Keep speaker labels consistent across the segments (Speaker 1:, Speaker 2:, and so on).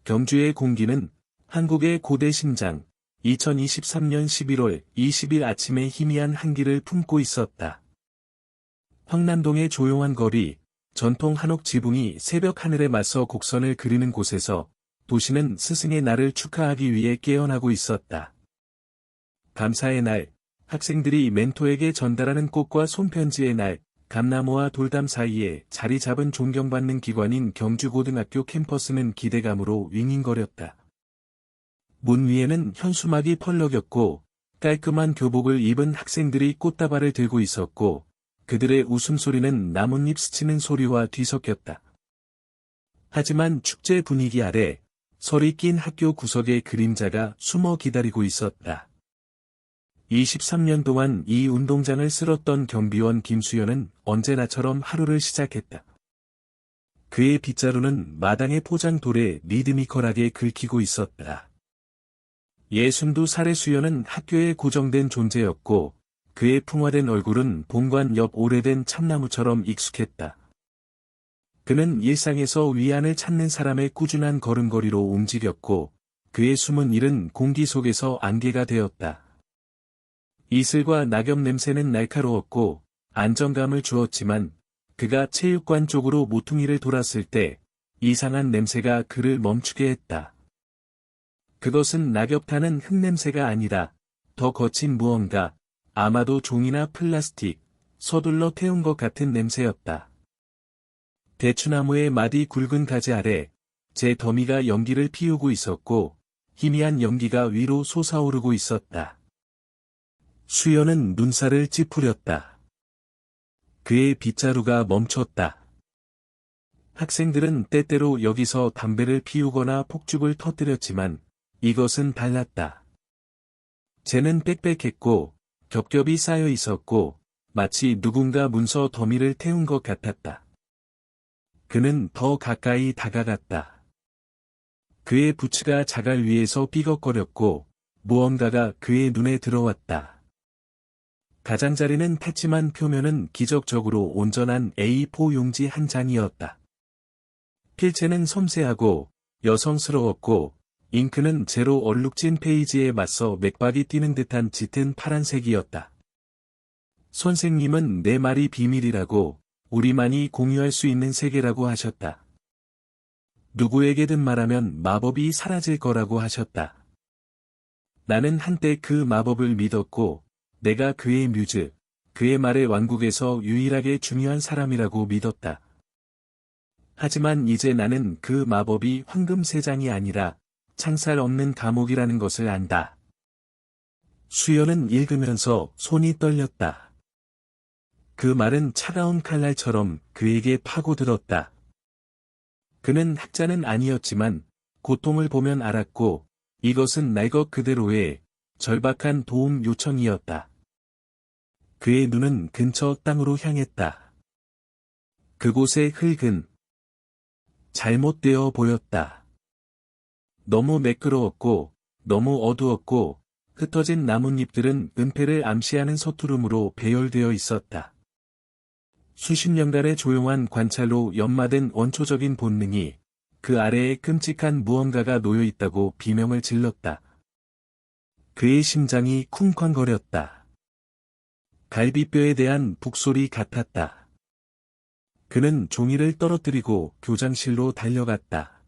Speaker 1: 경주의 공기는 한국의 고대 심장, 2023년 11월 20일 아침에 희미한 한기를 품고 있었다. 황남동의 조용한 거리, 전통 한옥 지붕이 새벽 하늘에 맞서 곡선을 그리는 곳에서 도시는 스승의 날을 축하하기 위해 깨어나고 있었다. 감사의 날, 학생들이 멘토에게 전달하는 꽃과 손편지의 날, 감나무와 돌담 사이에 자리 잡은 존경받는 기관인 경주고등학교 캠퍼스는 기대감으로 윙윙거렸다. 문 위에는 현수막이 펄럭였고 깔끔한 교복을 입은 학생들이 꽃다발을 들고 있었고 그들의 웃음소리는 나뭇잎 스치는 소리와 뒤섞였다. 하지만 축제 분위기 아래 설이 낀 학교 구석의 그림자가 숨어 기다리고 있었다. 23년 동안 이 운동장을 쓸었던 경비원 김수연은 언제나처럼 하루를 시작했다. 그의 빗자루는 마당의 포장돌에 리드미컬하게 긁히고 있었다. 62살의 수연은 학교에 고정된 존재였고 그의 풍화된 얼굴은 본관 옆 오래된 참나무처럼 익숙했다. 그는 일상에서 위안을 찾는 사람의 꾸준한 걸음걸이로 움직였고 그의 숨은 일은 공기 속에서 안개가 되었다. 이슬과 낙엽 냄새는 날카로웠고 안정감을 주었지만 그가 체육관 쪽으로 모퉁이를 돌았을 때 이상한 냄새가 그를 멈추게 했다. 그것은 낙엽 타는 흙냄새가 아니라 더 거친 무언가, 아마도 종이나 플라스틱, 서둘러 태운 것 같은 냄새였다. 대추나무의 마디 굵은 가지 아래 제 더미가 연기를 피우고 있었고 희미한 연기가 위로 솟아오르고 있었다. 수연은 눈살을 찌푸렸다. 그의 빗자루가 멈췄다. 학생들은 때때로 여기서 담배를 피우거나 폭죽을 터뜨렸지만 이것은 달랐다. 쟤는 빽빽했고 겹겹이 쌓여 있었고 마치 누군가 문서 더미를 태운 것 같았다. 그는 더 가까이 다가갔다. 그의 부츠가 자갈 위에서 삐걱거렸고 무언가가 그의 눈에 들어왔다. 가장자리는 탔지만 표면은 기적적으로 온전한 A4 용지 한 장이었다. 필체는 섬세하고 여성스러웠고 잉크는 제로 얼룩진 페이지에 맞서 맥박이 뛰는 듯한 짙은 파란색이었다. 선생님은 내 말이 비밀이라고 우리만이 공유할 수 있는 세계라고 하셨다. 누구에게든 말하면 마법이 사라질 거라고 하셨다. 나는 한때 그 마법을 믿었고 내가 그의 뮤즈, 그의 말의 왕국에서 유일하게 중요한 사람이라고 믿었다. 하지만 이제 나는 그 마법이 황금 세 장이 아니라 창살 없는 감옥이라는 것을 안다. 수연은 읽으면서 손이 떨렸다. 그 말은 차가운 칼날처럼 그에게 파고들었다. 그는 학자는 아니었지만 고통을 보면 알았고 이것은 날 것 그대로의 절박한 도움 요청이었다. 그의 눈은 근처 땅으로 향했다. 그곳의 흙은 잘못되어 보였다. 너무 매끄러웠고 너무 어두웠고 흩어진 나뭇잎들은 은폐를 암시하는 서투름으로 배열되어 있었다. 수십 년간의 조용한 관찰로 연마된 원초적인 본능이 그 아래에 끔찍한 무언가가 놓여 있다고 비명을 질렀다. 그의 심장이 쿵쾅거렸다. 갈비뼈에 대한 북소리 같았다. 그는 종이를 떨어뜨리고 교장실로 달려갔다.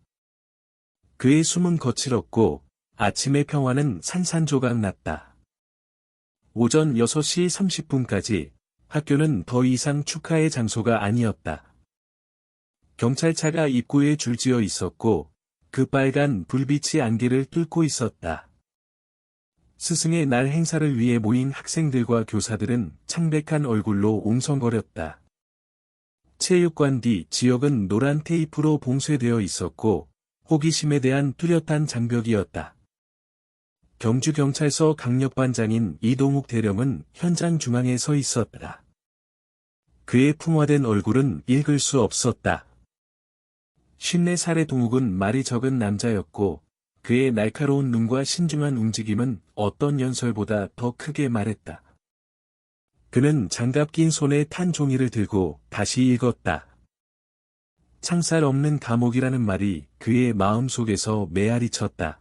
Speaker 1: 그의 숨은 거칠었고 아침의 평화는 산산조각 났다. 오전 6시 30분까지 학교는 더 이상 축하의 장소가 아니었다. 경찰차가 입구에 줄지어 있었고 그 빨간 불빛이 안개를 뚫고 있었다. 스승의 날 행사를 위해 모인 학생들과 교사들은 창백한 얼굴로 옹성거렸다. 체육관 뒤 지역은 노란 테이프로 봉쇄되어 있었고 호기심에 대한 뚜렷한 장벽이었다. 경주경찰서 강력반장인 이동욱 대령은 현장 중앙에 서 있었다. 그의 풍화된 얼굴은 읽을 수 없었다. 54살의 동욱은 말이 적은 남자였고 그의 날카로운 눈과 신중한 움직임은 어떤 연설보다 더 크게 말했다. 그는 장갑 낀 손에 탄 종이를 들고 다시 읽었다. 창살 없는 감옥이라는 말이 그의 마음속에서 메아리 쳤다.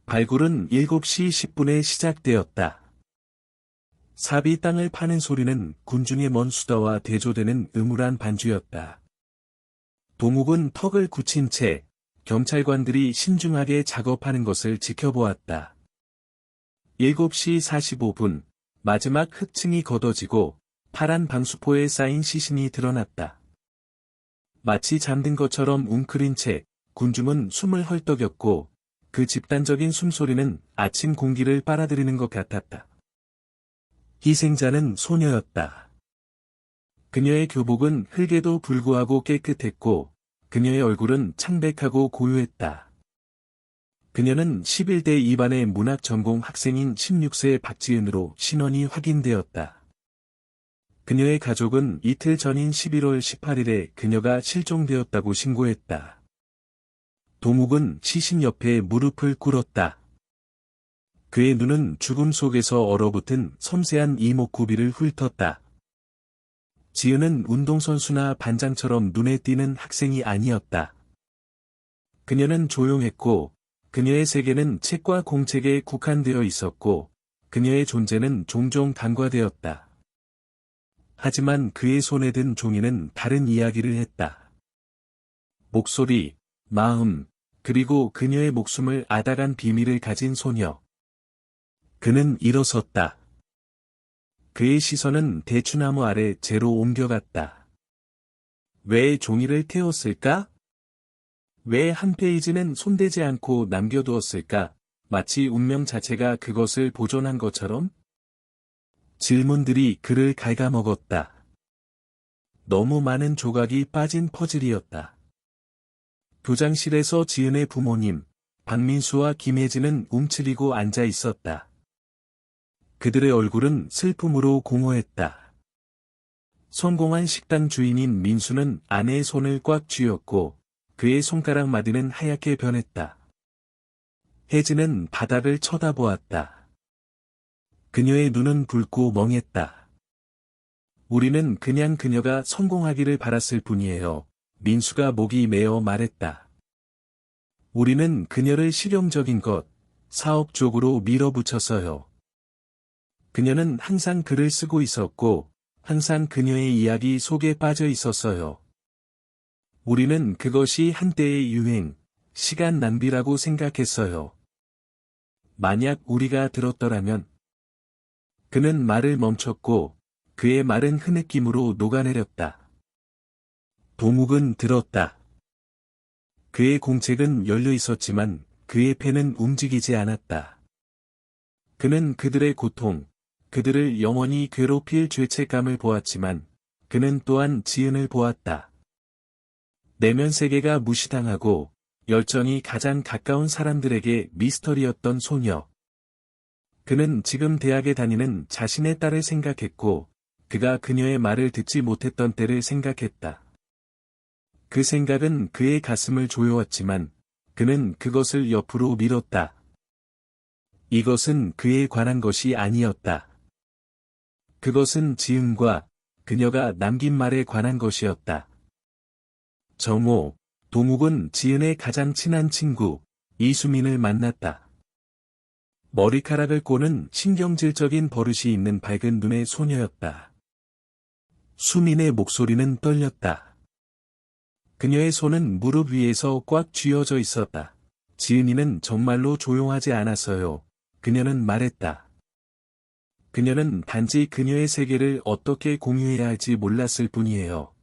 Speaker 1: 발굴은 7시 10분에 시작되었다. 삽이 땅을 파는 소리는 군중의 먼 수다와 대조되는 음울한 반주였다. 도묵은 턱을 굳힌 채 경찰관들이 신중하게 작업하는 것을 지켜보았다. 7시 45분, 마지막 흑층이 걷어지고 파란 방수포에 쌓인 시신이 드러났다. 마치 잠든 것처럼 웅크린 채 군중은 숨을 헐떡였고 그 집단적인 숨소리는 아침 공기를 빨아들이는 것 같았다. 희생자는 소녀였다. 그녀의 교복은 흙에도 불구하고 깨끗했고 그녀의 얼굴은 창백하고 고요했다. 그녀는 11대 2반의 문학 전공 학생인 16세 박지은으로 신원이 확인되었다. 그녀의 가족은 이틀 전인 11월 18일에 그녀가 실종되었다고 신고했다. 도묵은 시신 옆에 무릎을 꿇었다. 그의 눈은 죽음 속에서 얼어붙은 섬세한 이목구비를 훑었다. 지은은 운동선수나 반장처럼 눈에 띄는 학생이 아니었다. 그녀는 조용했고, 그녀의 세계는 책과 공책에 국한되어 있었고, 그녀의 존재는 종종 간과되었다. 하지만 그의 손에 든 종이는 다른 이야기를 했다. 목소리, 마음, 그리고 그녀의 목숨을 앗아간 비밀을 가진 소녀. 그는 일어섰다. 그의 시선은 대추나무 아래 재로 옮겨갔다. 왜 종이를 태웠을까? 왜 한 페이지는 손대지 않고 남겨두었을까? 마치 운명 자체가 그것을 보존한 것처럼? 질문들이 그를 갉아먹었다. 너무 많은 조각이 빠진 퍼즐이었다. 교장실에서 지은의 부모님, 박민수와 김혜진은 움츠리고 앉아 있었다. 그들의 얼굴은 슬픔으로 공허했다. 성공한 식당 주인인 민수는 아내의 손을 꽉 쥐었고, 그의 손가락 마디는 하얗게 변했다. 혜진은 바닥을 쳐다보았다. 그녀의 눈은 붉고 멍했다. 우리는 그냥 그녀가 성공하기를 바랐을 뿐이에요. 민수가 목이 메어 말했다. 우리는 그녀를 실용적인 것, 사업 쪽으로 밀어붙였어요. 그녀는 항상 글을 쓰고 있었고, 항상 그녀의 이야기 속에 빠져 있었어요. 우리는 그것이 한때의 유행, 시간 낭비라고 생각했어요. 만약 우리가 들었더라면, 그는 말을 멈췄고, 그의 말은 흐느낌으로 녹아내렸다. 도묵은 들었다. 그의 공책은 열려 있었지만, 그의 펜은 움직이지 않았다. 그는 그들의 고통, 그들을 영원히 괴롭힐 죄책감을 보았지만, 그는 또한 지은을 보았다. 내면 세계가 무시당하고, 열정이 가장 가까운 사람들에게 미스터리였던 소녀. 그는 지금 대학에 다니는 자신의 딸을 생각했고, 그가 그녀의 말을 듣지 못했던 때를 생각했다. 그 생각은 그의 가슴을 조여왔지만, 그는 그것을 옆으로 밀었다. 이것은 그에 관한 것이 아니었다. 그것은 지은과 그녀가 남긴 말에 관한 것이었다. 정오, 도묵은 지은의 가장 친한 친구, 이수민을 만났다. 머리카락을 꼬는 신경질적인 버릇이 있는 밝은 눈의 소녀였다. 수민의 목소리는 떨렸다. 그녀의 손은 무릎 위에서 꽉 쥐어져 있었다. 지은이는 정말로 조용하지 않았어요. 그녀는 말했다. 그녀는 단지 그녀의 세계를 어떻게 공유해야 할지 몰랐을 뿐이에요.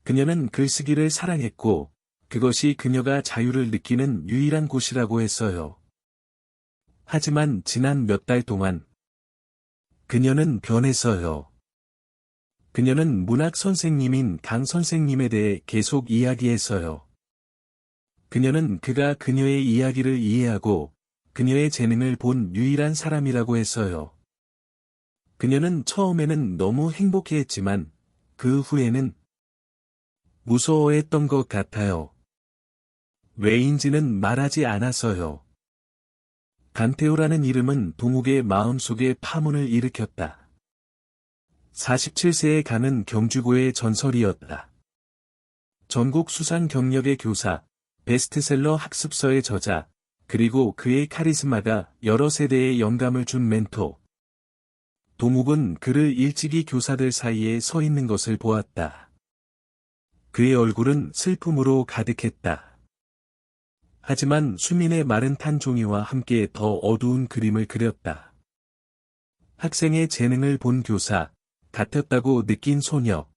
Speaker 1: 그녀는 글쓰기를 사랑했고, 그것이 그녀가 자유를 느끼는 유일한 곳이라고 했어요. 하지만 지난 몇 달 동안 그녀는 변했어요. 그녀는 문학 선생님인 강 선생님에 대해 계속 이야기했어요. 그녀는 그가 그녀의 이야기를 이해하고 그녀의 재능을 본 유일한 사람이라고 했어요. 그녀는 처음에는 너무 행복해했지만 그 후에는 무서워했던 것 같아요. 왜인지는 말하지 않았어요. 간태호라는 이름은 도묵의 마음속에 파문을 일으켰다. 47세의 강은 경주고의 전설이었다. 전국 수상 경력의 교사, 베스트셀러 학습서의 저자, 그리고 그의 카리스마가 여러 세대에 영감을 준 멘토. 도묵은 그를 일찍이 교사들 사이에 서 있는 것을 보았다. 그의 얼굴은 슬픔으로 가득했다. 하지만 수민의 마른 탄 종이와 함께 더 어두운 그림을 그렸다. 학생의 재능을 본 교사, 같았다고 느낀 소녀.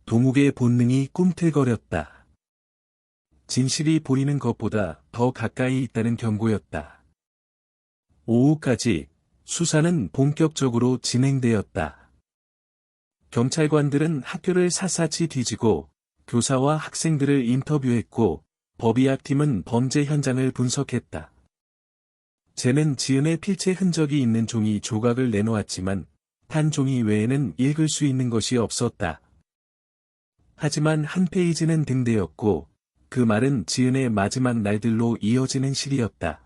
Speaker 1: 도묵의 본능이 꿈틀거렸다. 진실이 보이는 것보다 더 가까이 있다는 경고였다. 오후까지 수사는 본격적으로 진행되었다. 경찰관들은 학교를 샅샅이 뒤지고 교사와 학생들을 인터뷰했고 법의학팀은 범죄 현장을 분석했다. 쟤는 지은의 필체 흔적이 있는 종이 조각을 내놓았지만 탄 종이 외에는 읽을 수 있는 것이 없었다. 하지만 한 페이지는 등대였고 그 말은 지은의 마지막 날들로 이어지는 시리였다.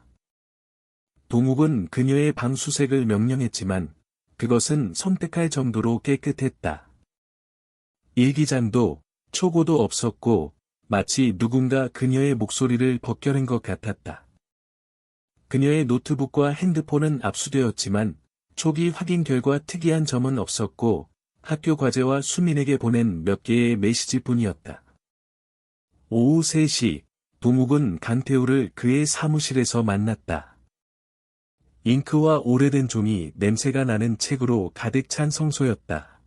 Speaker 1: 도묵은 그녀의 방수색을 명령했지만 그것은 선택할 정도로 깨끗했다. 일기장도 초고도 없었고 마치 누군가 그녀의 목소리를 벗겨낸 것 같았다. 그녀의 노트북과 핸드폰은 압수되었지만 초기 확인 결과 특이한 점은 없었고 학교 과제와 수민에게 보낸 몇 개의 메시지뿐이었다. 오후 3시, 도묵은 강태우를 그의 사무실에서 만났다. 잉크와 오래된 종이 냄새가 나는 책으로 가득 찬 성소였다.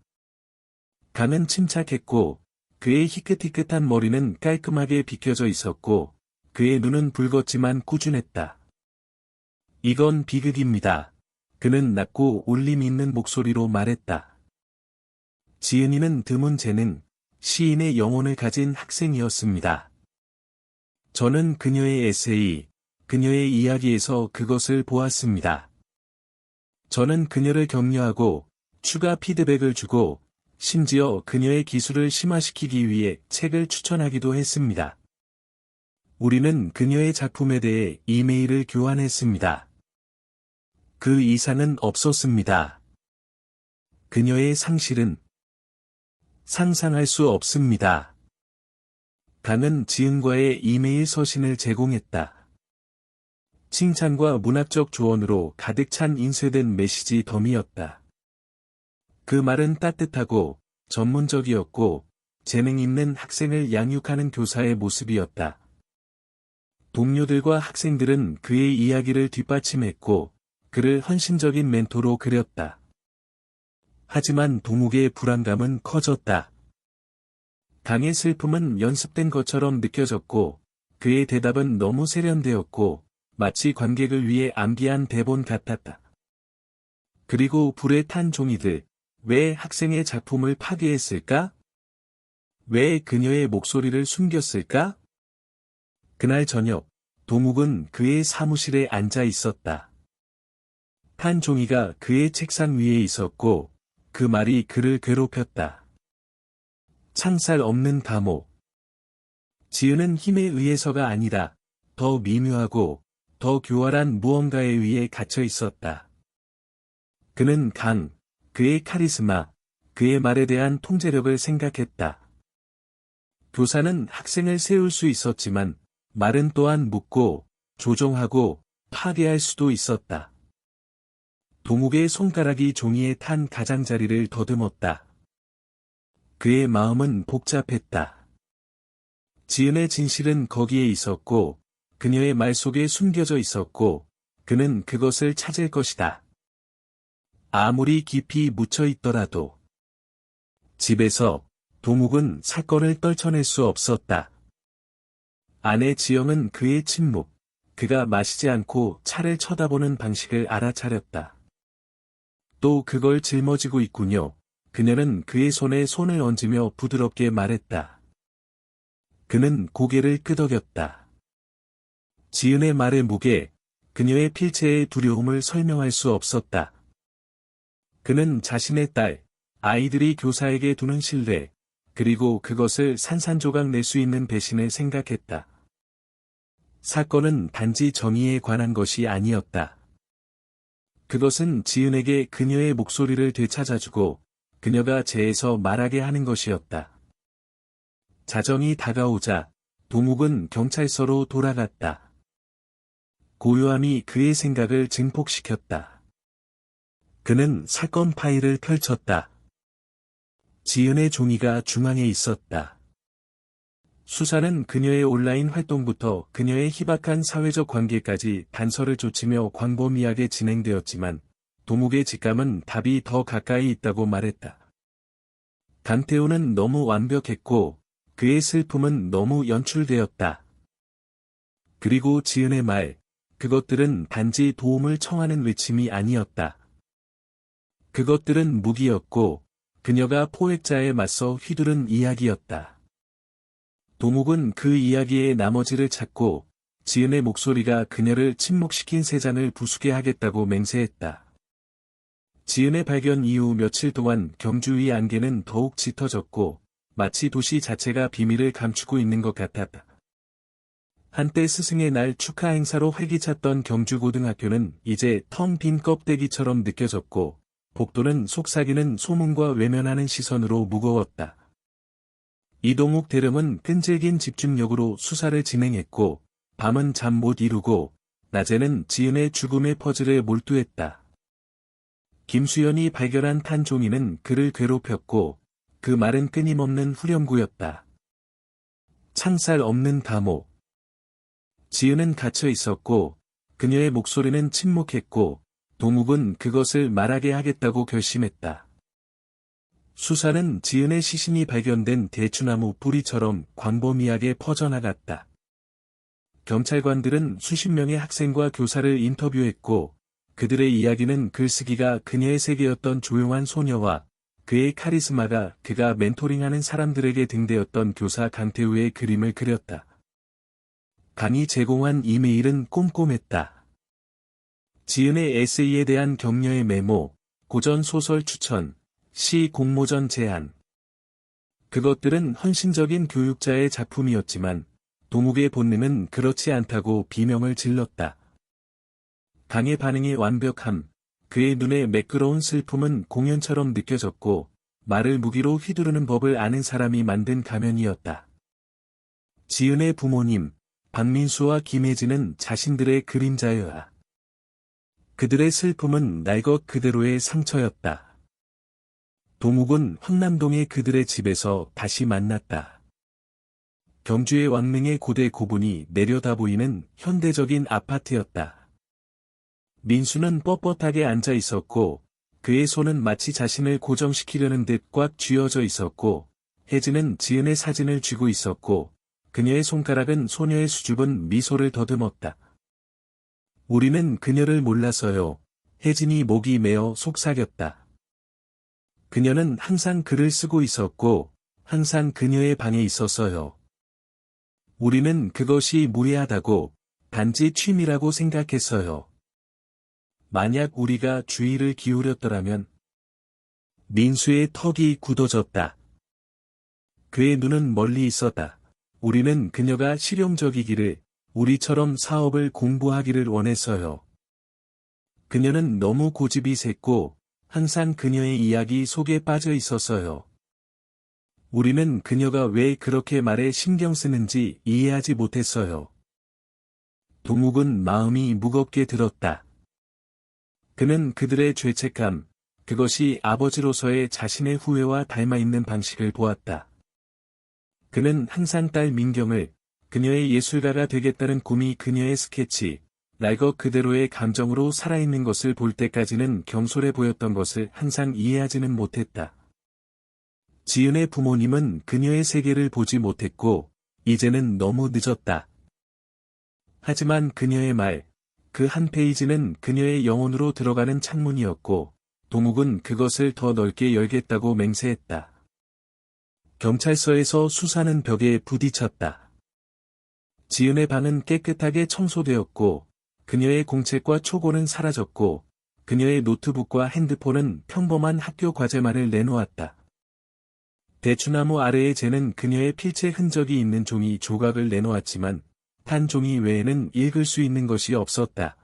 Speaker 1: 강은 침착했고 그의 희끗희끗한 머리는 깔끔하게 빗겨져 있었고 그의 눈은 붉었지만 꾸준했다. 이건 비극입니다. 그는 낮고 울림 있는 목소리로 말했다. 지은이는 드문 재능, 시인의 영혼을 가진 학생이었습니다. 저는 그녀의 에세이, 그녀의 이야기에서 그것을 보았습니다. 저는 그녀를 격려하고 추가 피드백을 주고 심지어 그녀의 기술을 심화시키기 위해 책을 추천하기도 했습니다. 우리는 그녀의 작품에 대해 이메일을 교환했습니다. 그 이상은 없었습니다. 그녀의 상실은 상상할 수 없습니다. 강은 지은과의 이메일 서신을 제공했다. 칭찬과 문학적 조언으로 가득 찬 인쇄된 메시지 덤이었다. 그 말은 따뜻하고 전문적이었고 재능 있는 학생을 양육하는 교사의 모습이었다. 동료들과 학생들은 그의 이야기를 뒷받침했고 그를 헌신적인 멘토로 그렸다. 하지만 도묵의 불안감은 커졌다. 강의 슬픔은 연습된 것처럼 느껴졌고 그의 대답은 너무 세련되었고 마치 관객을 위해 암기한 대본 같았다. 그리고 불에 탄 종이들, 왜 학생의 작품을 파괴했을까? 왜 그녀의 목소리를 숨겼을까? 그날 저녁, 도묵은 그의 사무실에 앉아 있었다. 탄 종이가 그의 책상 위에 있었고, 그 말이 그를 괴롭혔다. 창살 없는 감옥. 지은은 힘에 의해서가 아니라, 더 미묘하고, 더 교활한 무언가에 의해 갇혀 있었다. 그는 그의 카리스마, 그의 말에 대한 통제력을 생각했다. 교사는 학생을 세울 수 있었지만, 말은 또한 묻고, 조종하고, 파괴할 수도 있었다. 도묵의 손가락이 종이에 탄 가장자리를 더듬었다. 그의 마음은 복잡했다. 지은의 진실은 거기에 있었고, 그녀의 말 속에 숨겨져 있었고, 그는 그것을 찾을 것이다. 아무리 깊이 묻혀 있더라도. 집에서 도묵은 사건을 떨쳐낼 수 없었다. 아내 지영은 그의 침묵, 그가 마시지 않고 차를 쳐다보는 방식을 알아차렸다. 또 그걸 짊어지고 있군요. 그녀는 그의 손에 손을 얹으며 부드럽게 말했다. 그는 고개를 끄덕였다. 지은의 말의 무게, 그녀의 필체의 두려움을 설명할 수 없었다. 그는 자신의 딸, 아이들이 교사에게 두는 신뢰, 그리고 그것을 산산조각 낼 수 있는 배신을 생각했다. 사건은 단지 정의에 관한 것이 아니었다. 그것은 지은에게 그녀의 목소리를 되찾아주고 그녀가 재에서 말하게 하는 것이었다. 자정이 다가오자 도묵은 경찰서로 돌아갔다. 고요함이 그의 생각을 증폭시켰다. 그는 사건 파일을 펼쳤다. 지은의 종이가 중앙에 있었다. 수사는 그녀의 온라인 활동부터 그녀의 희박한 사회적 관계까지 단서를 쫓으며 광범위하게 진행되었지만 도묵의 직감은 답이 더 가까이 있다고 말했다. 강태호는 너무 완벽했고 그의 슬픔은 너무 연출되었다. 그리고 지은의 말, 그것들은 단지 도움을 청하는 외침이 아니었다. 그것들은 무기였고 그녀가 포획자에 맞서 휘두른 이야기였다. 도묵은 그 이야기의 나머지를 찾고 지은의 목소리가 그녀를 침묵시킨 세 장을 부수게 하겠다고 맹세했다. 지은의 발견 이후 며칠 동안 경주의 안개는 더욱 짙어졌고 마치 도시 자체가 비밀을 감추고 있는 것 같았다. 한때 스승의 날 축하 행사로 활기찼던 경주고등학교는 이제 텅 빈 껍데기처럼 느껴졌고 복도는 속삭이는 소문과 외면하는 시선으로 무거웠다. 이동욱 대령은 끈질긴 집중력으로 수사를 진행했고 밤은 잠 못 이루고 낮에는 지은의 죽음의 퍼즐에 몰두했다. 김수연이 발견한 탄 종이는 그를 괴롭혔고 그 말은 끊임없는 후렴구였다. 창살 없는 감옥. 지은은 갇혀 있었고 그녀의 목소리는 침묵했고 도묵은 그것을 말하게 하겠다고 결심했다. 수사는 지은의 시신이 발견된 대추나무 뿌리처럼 광범위하게 퍼져나갔다. 경찰관들은 수십 명의 학생과 교사를 인터뷰했고 그들의 이야기는 글쓰기가 그녀의 세계였던 조용한 소녀와 그의 카리스마가 그가 멘토링하는 사람들에게 등대었던 교사 강태우의 그림을 그렸다. 강이 제공한 이메일은 꼼꼼했다. 지은의 에세이에 대한 격려의 메모, 고전 소설 추천, 시 공모전 제안. 그것들은 헌신적인 교육자의 작품이었지만 도묵의 본능은 그렇지 않다고 비명을 질렀다. 강의 반응이 완벽함, 그의 눈에 매끄러운 슬픔은 공연처럼 느껴졌고 말을 무기로 휘두르는 법을 아는 사람이 만든 가면이었다. 지은의 부모님, 박민수와 김혜진은 자신들의 그림자여야. 그들의 슬픔은 날 것 그대로의 상처였다. 도묵은 황남동의 그들의 집에서 다시 만났다. 경주의 왕릉의 고대 고분이 내려다 보이는 현대적인 아파트였다. 민수는 뻣뻣하게 앉아 있었고 그의 손은 마치 자신을 고정시키려는 듯 꽉 쥐어져 있었고 혜진은 지은의 사진을 쥐고 있었고 그녀의 손가락은 소녀의 수줍은 미소를 더듬었다. 우리는 그녀를 몰라서요. 혜진이 목이 메어 속삭였다. 그녀는 항상 글을 쓰고 있었고 항상 그녀의 방에 있었어요. 우리는 그것이 무례하다고 단지 취미라고 생각했어요. 만약 우리가 주의를 기울였더라면. 민수의 턱이 굳어졌다. 그의 눈은 멀리 있었다. 우리는 그녀가 실용적이기를, 우리처럼 사업을 공부하기를 원했어요. 그녀는 너무 고집이 셌고 항상 그녀의 이야기 속에 빠져 있었어요. 우리는 그녀가 왜 그렇게 말에 신경 쓰는지 이해하지 못했어요. 도묵은 마음이 무겁게 들었다. 그는 그들의 죄책감, 그것이 아버지로서의 자신의 후회와 닮아있는 방식을 보았다. 그는 항상 딸 민경을, 그녀의 예술가가 되겠다는 꿈이 그녀의 스케치, 날 것 그대로의 감정으로 살아있는 것을 볼 때까지는 경솔해 보였던 것을 항상 이해하지는 못했다. 지은의 부모님은 그녀의 세계를 보지 못했고, 이제는 너무 늦었다. 하지만 그녀의 말, 그 한 페이지는 그녀의 영혼으로 들어가는 창문이었고, 도묵은 그것을 더 넓게 열겠다고 맹세했다. 경찰서에서 수사는 벽에 부딪혔다. 지은의 방은 깨끗하게 청소되었고, 그녀의 공책과 초고는 사라졌고, 그녀의 노트북과 핸드폰은 평범한 학교 과제만을 내놓았다. 대추나무 아래에 재는 그녀의 필체 흔적이 있는 종이 조각을 내놓았지만, 탄 종이 외에는 읽을 수 있는 것이 없었다.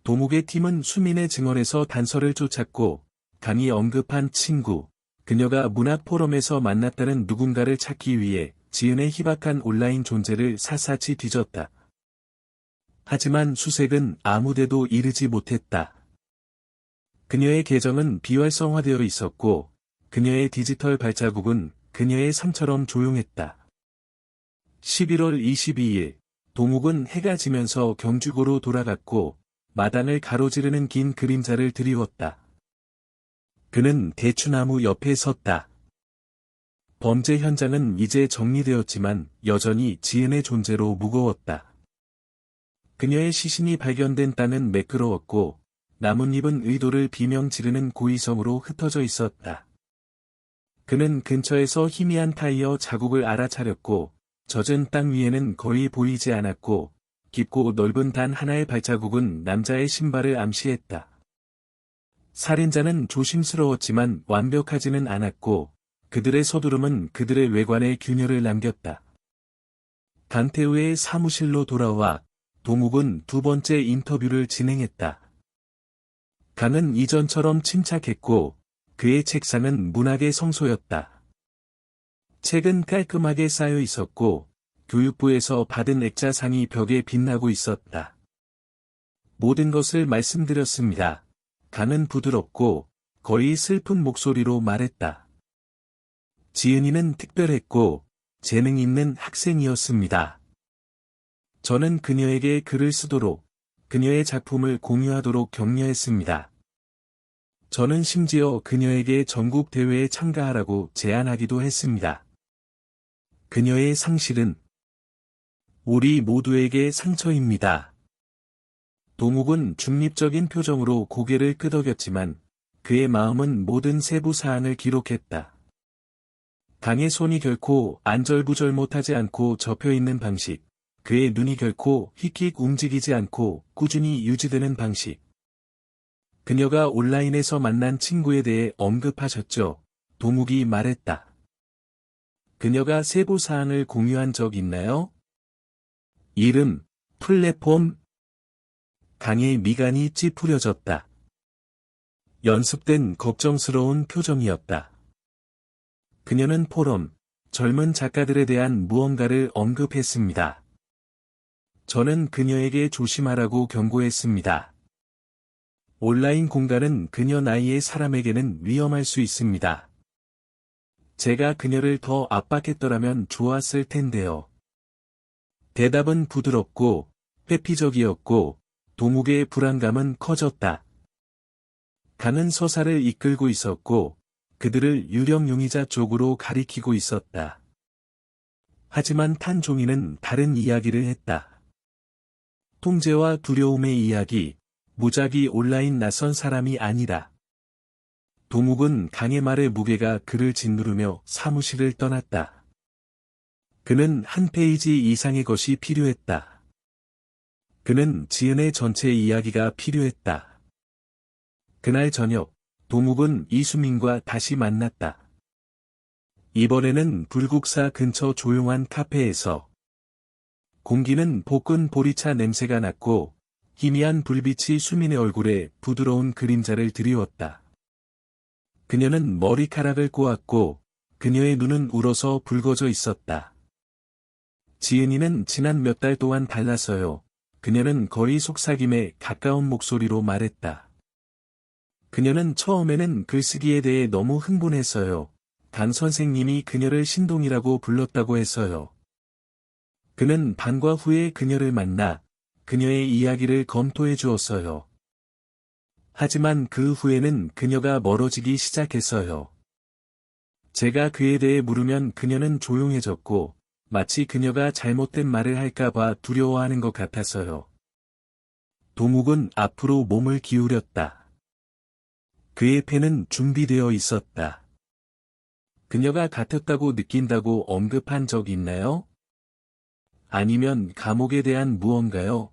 Speaker 1: 도묵의 팀은 수민의 증언에서 단서를 쫓았고, 강이 언급한 친구, 그녀가 문학 포럼에서 만났다는 누군가를 찾기 위해 지은의 희박한 온라인 존재를 샅샅이 뒤졌다. 하지만 수색은 아무데도 이르지 못했다. 그녀의 계정은 비활성화되어 있었고, 그녀의 디지털 발자국은 그녀의 삶처럼 조용했다. 11월 22일, 동욱은 해가 지면서 경주고로 돌아갔고, 마당을 가로지르는 긴 그림자를 드리웠다. 그는 대추나무 옆에 섰다. 범죄 현장은 이제 정리되었지만 여전히 지은의 존재로 무거웠다. 그녀의 시신이 발견된 땅은 매끄러웠고, 나뭇잎은 의도를 비명 지르는 고의성으로 흩어져 있었다. 그는 근처에서 희미한 타이어 자국을 알아차렸고, 젖은 땅 위에는 거의 보이지 않았고, 깊고 넓은 단 하나의 발자국은 남자의 신발을 암시했다. 살인자는 조심스러웠지만 완벽하지는 않았고, 그들의 서두름은 그들의 외관에 균열을 남겼다. 강태우의 사무실로 돌아와 동욱은 두 번째 인터뷰를 진행했다. 강은 이전처럼 침착했고, 그의 책상은 문학의 성소였다. 책은 깔끔하게 쌓여 있었고, 교육부에서 받은 액자상이 벽에 빛나고 있었다. 모든 것을 말씀드렸습니다. 강은 부드럽고, 거의 슬픈 목소리로 말했다. 지은이는 특별했고, 재능 있는 학생이었습니다. 저는 그녀에게 글을 쓰도록, 그녀의 작품을 공유하도록 격려했습니다. 저는 심지어 그녀에게 전국 대회에 참가하라고 제안하기도 했습니다. 그녀의 상실은 우리 모두에게 상처입니다. 동욱은 중립적인 표정으로 고개를 끄덕였지만 그의 마음은 모든 세부 사항을 기록했다. 강의 손이 결코 안절부절 못하지 않고 접혀있는 방식, 그의 눈이 결코 휙휙 움직이지 않고 꾸준히 유지되는 방식. 그녀가 온라인에서 만난 친구에 대해 언급하셨죠. 동욱이 말했다. 그녀가 세부 사항을 공유한 적 있나요? 이름, 플랫폼. 강의 미간이 찌푸려졌다. 연습된 걱정스러운 표정이었다. 그녀는 포럼, 젊은 작가들에 대한 무언가를 언급했습니다. 저는 그녀에게 조심하라고 경고했습니다. 온라인 공간은 그녀 나이의 사람에게는 위험할 수 있습니다. 제가 그녀를 더 압박했더라면 좋았을 텐데요. 대답은 부드럽고 회피적이었고 동욱의 불안감은 커졌다. 강은 서사를 이끌고 있었고 그들을 유령 용의자 쪽으로 가리키고 있었다. 하지만 탄종이는 다른 이야기를 했다. 통제와 두려움의 이야기, 무작위 온라인 낯선 사람이 아니라. 동욱은 강의 말의 무게가 그를 짓누르며 사무실을 떠났다. 그는 한 페이지 이상의 것이 필요했다. 그는 지은의 전체 이야기가 필요했다. 그날 저녁, 동욱은 이수민과 다시 만났다. 이번에는 불국사 근처 조용한 카페에서. 공기는 볶은 보리차 냄새가 났고, 희미한 불빛이 수민의 얼굴에 부드러운 그림자를 드리웠다. 그녀는 머리카락을 꼬았고, 그녀의 눈은 울어서 붉어져 있었다. 지은이는 지난 몇 달 동안 달랐어요. 그녀는 거의 속삭임에 가까운 목소리로 말했다. 그녀는 처음에는 글쓰기에 대해 너무 흥분했어요. 강 선생님이 그녀를 신동이라고 불렀다고 했어요. 그는 방과 후에 그녀를 만나 그녀의 이야기를 검토해 주었어요. 하지만 그 후에는 그녀가 멀어지기 시작했어요. 제가 그에 대해 물으면 그녀는 조용해졌고 마치 그녀가 잘못된 말을 할까봐 두려워하는 것 같았어요. 동욱은 앞으로 몸을 기울였다. 그의 펜은 준비되어 있었다. 그녀가 같았다고 느낀다고 언급한 적 있나요? 아니면 감옥에 대한 무언가요?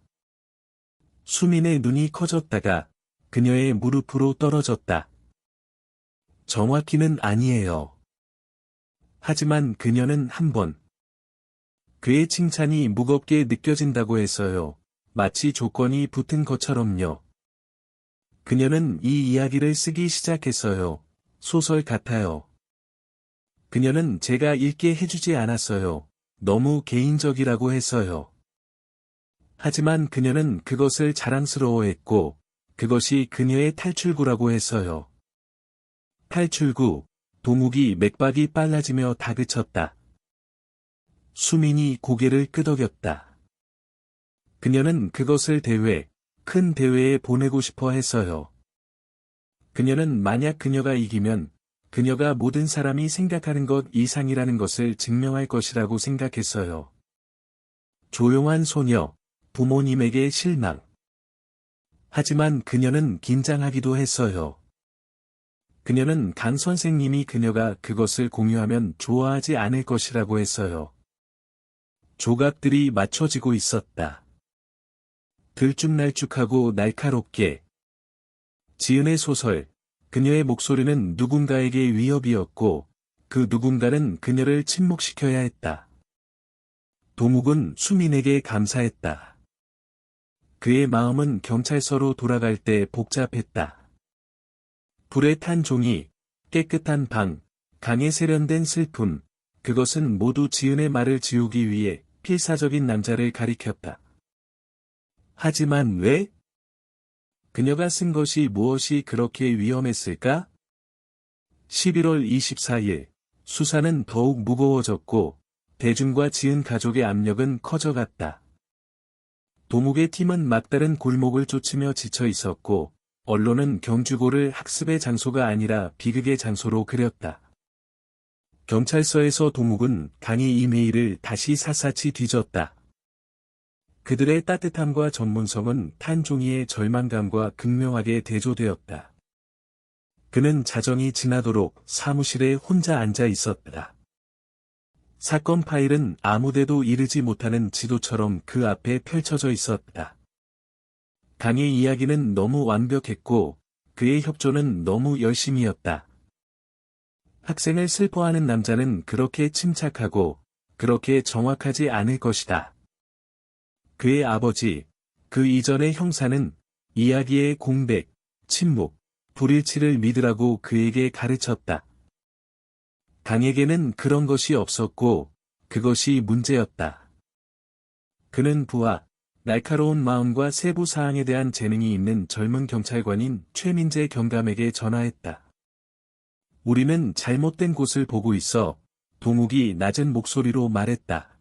Speaker 1: 수민의 눈이 커졌다가 그녀의 무릎으로 떨어졌다. 정확히는 아니에요. 하지만 그녀는 한 번. 그의 칭찬이 무겁게 느껴진다고 했어요. 마치 조건이 붙은 것처럼요. 그녀는 이 이야기를 쓰기 시작했어요. 소설 같아요. 그녀는 제가 읽게 해주지 않았어요. 너무 개인적이라고 했어요. 하지만 그녀는 그것을 자랑스러워했고, 그것이 그녀의 탈출구라고 했어요. 탈출구, 동욱이 맥박이 빨라지며 다그쳤다. 수민이 고개를 끄덕였다. 그녀는 그것을 큰 대회에 보내고 싶어 했어요. 그녀는 만약 그녀가 이기면, 그녀가 모든 사람이 생각하는 것 이상이라는 것을 증명할 것이라고 생각했어요. 조용한 소녀, 부모님에게 실망. 하지만 그녀는 긴장하기도 했어요. 그녀는 강 선생님이 그녀가 그것을 공유하면 좋아하지 않을 것이라고 했어요. 조각들이 맞춰지고 있었다. 들쭉날쭉하고 날카롭게. 지은의 소설, 그녀의 목소리는 누군가에게 위협이었고, 그 누군가는 그녀를 침묵시켜야 했다. 동욱은 수민에게 감사했다. 그의 마음은 경찰서로 돌아갈 때 복잡했다. 불에 탄 종이, 깨끗한 방, 강에 세련된 슬픔, 그것은 모두 지은의 말을 지우기 위해 필사적인 남자를 가리켰다. 하지만 왜? 그녀가 쓴 것이 무엇이 그렇게 위험했을까? 11월 24일, 수사는 더욱 무거워졌고, 대중과 지은 가족의 압력은 커져갔다. 동욱의 팀은 막다른 골목을 쫓으며 지쳐 있었고, 언론은 경주고를 학습의 장소가 아니라 비극의 장소로 그렸다. 경찰서에서 동욱은 강의 이메일을 다시 샅샅이 뒤졌다. 그들의 따뜻함과 전문성은 탄 종이의 절망감과 극명하게 대조되었다. 그는 자정이 지나도록 사무실에 혼자 앉아 있었다. 사건 파일은 아무데도 이르지 못하는 지도처럼 그 앞에 펼쳐져 있었다. 강의 이야기는 너무 완벽했고, 그의 협조는 너무 열심이었다. 학생을 슬퍼하는 남자는 그렇게 침착하고, 그렇게 정확하지 않을 것이다. 그의 아버지, 그 이전의 형사는 이야기의 공백, 침묵, 불일치를 믿으라고 그에게 가르쳤다. 강에게는 그런 것이 없었고, 그것이 문제였다. 그는 부하, 날카로운 마음과 세부 사항에 대한 재능이 있는 젊은 경찰관인 최민재 경감에게 전화했다. 우리는 잘못된 곳을 보고 있어, 동욱이 낮은 목소리로 말했다.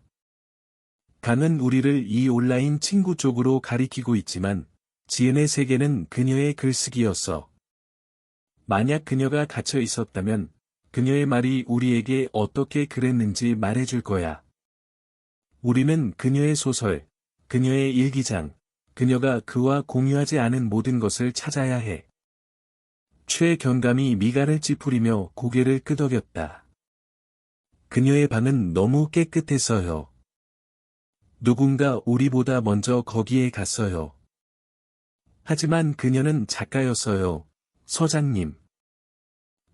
Speaker 1: 강은 우리를 이 온라인 친구 쪽으로 가리키고 있지만, 지은의 세계는 그녀의 글쓰기였어. 만약 그녀가 갇혀 있었다면, 그녀의 말이 우리에게 어떻게 그랬는지 말해줄 거야. 우리는 그녀의 소설, 그녀의 일기장, 그녀가 그와 공유하지 않은 모든 것을 찾아야 해. 최 경감이 미간을 찌푸리며 고개를 끄덕였다. 그녀의 방은 너무 깨끗했어요. 누군가 우리보다 먼저 거기에 갔어요. 하지만 그녀는 작가였어요, 서장님.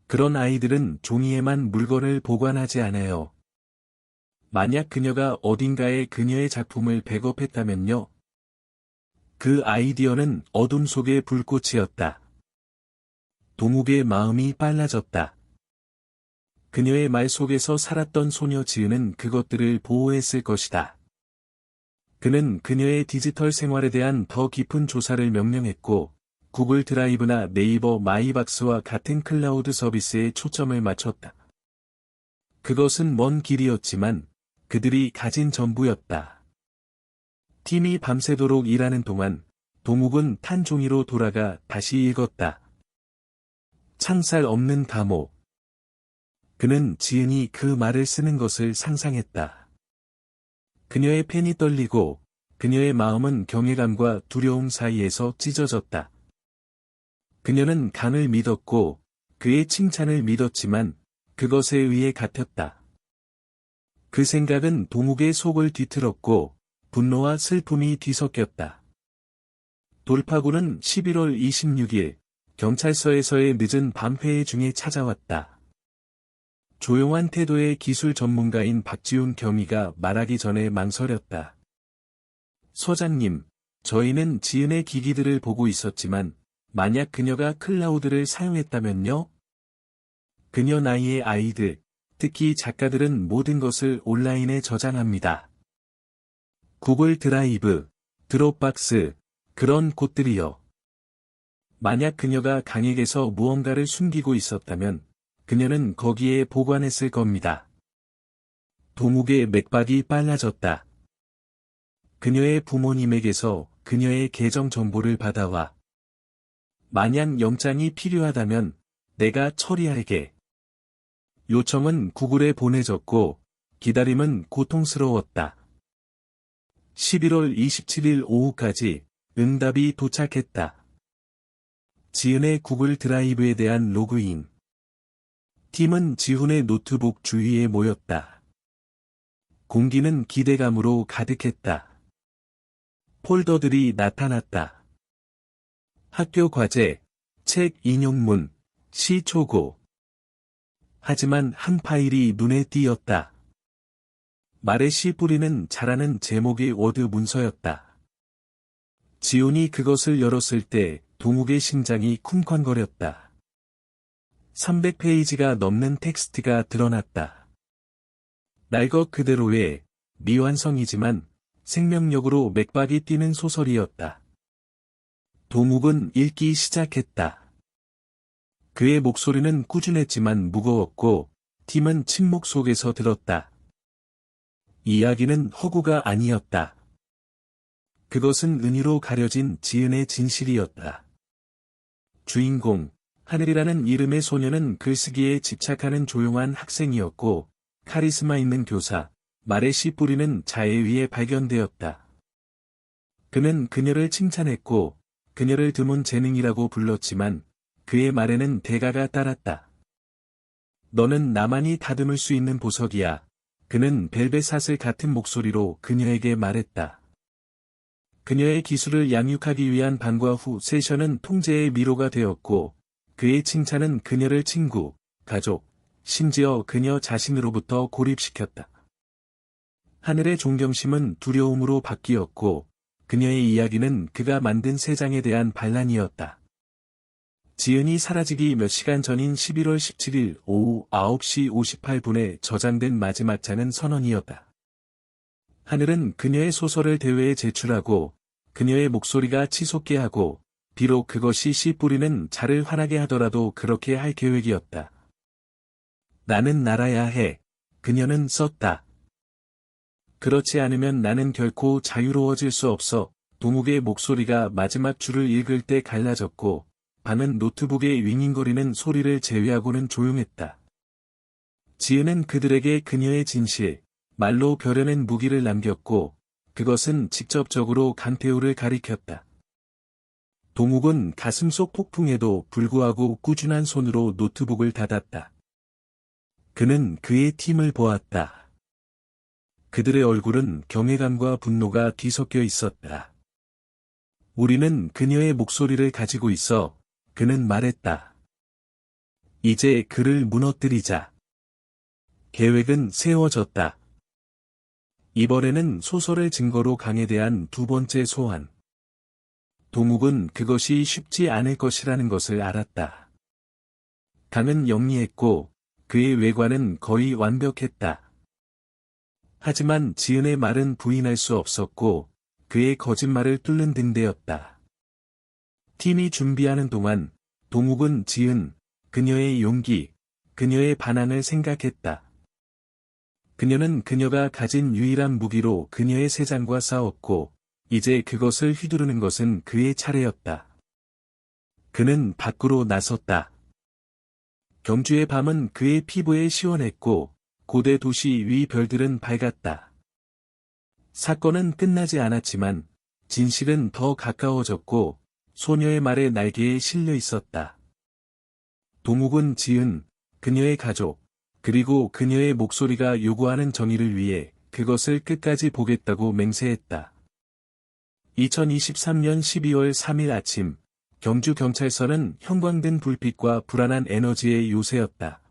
Speaker 1: 그런 아이들은 종이에만 물건을 보관하지 않아요. 만약 그녀가 어딘가에 그녀의 작품을 백업했다면요? 그 아이디어는 어둠 속의 불꽃이었다. 동욱의 마음이 빨라졌다. 그녀의 말 속에서 살았던 소녀 지은은 그것들을 보호했을 것이다. 그는 그녀의 디지털 생활에 대한 더 깊은 조사를 명령했고, 구글 드라이브나 네이버 마이박스와 같은 클라우드 서비스에 초점을 맞췄다. 그것은 먼 길이었지만, 그들이 가진 전부였다. 팀이 밤새도록 일하는 동안, 동욱은 탄 종이로 돌아가 다시 읽었다. 창살 없는 감옥. 그는 지은이 그 말을 쓰는 것을 상상했다. 그녀의 펜이 떨리고, 그녀의 마음은 경외감과 두려움 사이에서 찢어졌다. 그녀는 강을 믿었고, 그의 칭찬을 믿었지만, 그것에 의해 같았다. 그 생각은 동욱의 속을 뒤틀었고, 분노와 슬픔이 뒤섞였다. 돌파구는 11월 26일, 경찰서에서의 늦은 밤 회의 중에 찾아왔다. 조용한 태도의 기술 전문가인 박지훈 경위가 말하기 전에 망설였다. 서장님, 저희는 지은의 기기들을 보고 있었지만, 만약 그녀가 클라우드를 사용했다면요? 그녀 나이의 아이들, 특히 작가들은 모든 것을 온라인에 저장합니다. 구글 드라이브, 드롭박스, 그런 곳들이요. 만약 그녀가 강에게서 무언가를 숨기고 있었다면 그녀는 거기에 보관했을 겁니다. 동욱의 맥박이 빨라졌다. 그녀의 부모님에게서 그녀의 계정 정보를 받아와. 만약 영장이 필요하다면 내가 처리할게. 요청은 구글에 보내졌고 기다림은 고통스러웠다. 11월 27일 오후까지 응답이 도착했다. 지은의 구글 드라이브에 대한 로그인. 팀은 지훈의 노트북 주위에 모였다. 공기는 기대감으로 가득했다. 폴더들이 나타났다. 학교 과제, 책 인용문, 시 초고. 하지만 한 파일이 눈에 띄었다. 말의 시 뿌리는 잘하는 제목의 워드 문서였다. 지훈이 그것을 열었을 때 동욱의 심장이 쿵쾅거렸다. 300페이지가 넘는 텍스트가 드러났다. 날 것 그대로의 미완성이지만 생명력으로 맥박이 뛰는 소설이었다. 동욱은 읽기 시작했다. 그의 목소리는 꾸준했지만 무거웠고 팀은 침묵 속에서 들었다. 이야기는 허구가 아니었다. 그것은 은유로 가려진 지은의 진실이었다. 주인공, 하늘이라는 이름의 소녀는 글쓰기에 집착하는 조용한 학생이었고, 카리스마 있는 교사, 말의 씨 뿌리는 자해 위에 발견되었다. 그는 그녀를 칭찬했고, 그녀를 드문 재능이라고 불렀지만, 그의 말에는 대가가 따랐다. 너는 나만이 다듬을 수 있는 보석이야. 그는 벨벳사슬 같은 목소리로 그녀에게 말했다. 그녀의 기술을 양육하기 위한 방과 후 세션은 통제의 미로가 되었고, 그의 칭찬은 그녀를 친구, 가족, 심지어 그녀 자신으로부터 고립시켰다. 하늘의 존경심은 두려움으로 바뀌었고, 그녀의 이야기는 그가 만든 세상에 대한 반란이었다. 지은이 사라지기 몇 시간 전인 11월 17일 오후 9시 58분에 저장된 마지막 장은 선언이었다. 하늘은 그녀의 소설을 대회에 제출하고, 그녀의 목소리가 치솟게 하고, 비록 그것이 씨 뿌리는 자를 화나게 하더라도 그렇게 할 계획이었다. 나는 날아야 해. 그녀는 썼다. 그렇지 않으면 나는 결코 자유로워질 수 없어. 동욱의 목소리가 마지막 줄을 읽을 때 갈라졌고, 방은 노트북의 윙윙거리는 소리를 제외하고는 조용했다. 지은은 그들에게 그녀의 진실, 말로 벼려낸 무기를 남겼고, 그것은 직접적으로 강태우를 가리켰다. 동욱은 가슴속 폭풍에도 불구하고 꾸준한 손으로 노트북을 닫았다. 그는 그의 팀을 보았다. 그들의 얼굴은 경외감과 분노가 뒤섞여 있었다. 우리는 그녀의 목소리를 가지고 있어. 그는 말했다. 이제 그를 무너뜨리자. 계획은 세워졌다. 이번에는 소설의 증거로 강에 대한 두 번째 소환. 동욱은 그것이 쉽지 않을 것이라는 것을 알았다. 강은 영리했고 그의 외관은 거의 완벽했다. 하지만 지은의 말은 부인할 수 없었고 그의 거짓말을 뚫는 등대였다. 팀이 준비하는 동안 동욱은 지은, 그녀의 용기, 그녀의 반항을 생각했다. 그녀는 그녀가 가진 유일한 무기로 그녀의 세상과 싸웠고, 이제 그것을 휘두르는 것은 그의 차례였다. 그는 밖으로 나섰다. 경주의 밤은 그의 피부에 시원했고, 고대 도시 위 별들은 밝았다. 사건은 끝나지 않았지만, 진실은 더 가까워졌고, 소녀의 말에 날개에 실려 있었다. 동욱은 지은, 그녀의 가족, 그리고 그녀의 목소리가 요구하는 정의를 위해 그것을 끝까지 보겠다고 맹세했다. 2023년 12월 3일 아침, 경주경찰서는 형광등 불빛과 불안한 에너지의 요새였다.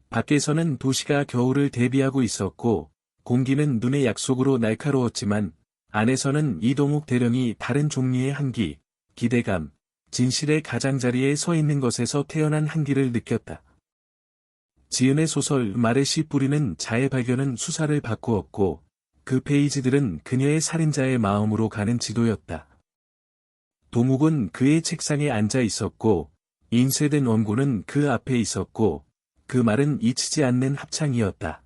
Speaker 1: 밖에서는 도시가 겨울을 대비하고 있었고, 공기는 눈의 약속으로 날카로웠지만, 안에서는 이동욱 대령이 다른 종류의 한기, 기대감, 진실의 가장자리에 서 있는 것에서 태어난 한기를 느꼈다. 지은의 소설 말의 씨 뿌리는 자의 발견은 수사를 바꾸었고, 그 페이지들은 그녀의 살인자의 마음으로 가는 지도였다. 동욱은 그의 책상에 앉아 있었고, 인쇄된 원고는 그 앞에 있었고, 그 말은 잊히지 않는 합창이었다.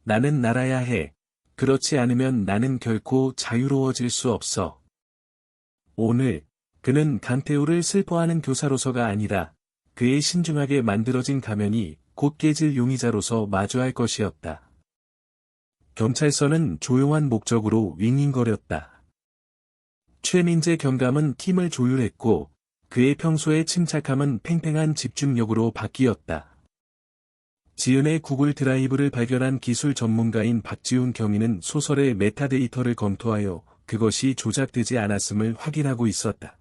Speaker 1: 나는 날아야 해. 그렇지 않으면 나는 결코 자유로워질 수 없어. 오늘, 그는 강태우를 슬퍼하는 교사로서가 아니라, 그의 신중하게 만들어진 가면이 곧 깨질 용의자로서 마주할 것이었다. 경찰서는 조용한 목적으로 윙윙거렸다. 최민재 경감은 팀을 조율했고, 그의 평소의 침착함은 팽팽한 집중력으로 바뀌었다. 지은의 구글 드라이브를 발견한 기술 전문가인 박지훈 경위는 소설의 메타데이터를 검토하여 그것이 조작되지 않았음을 확인하고 있었다.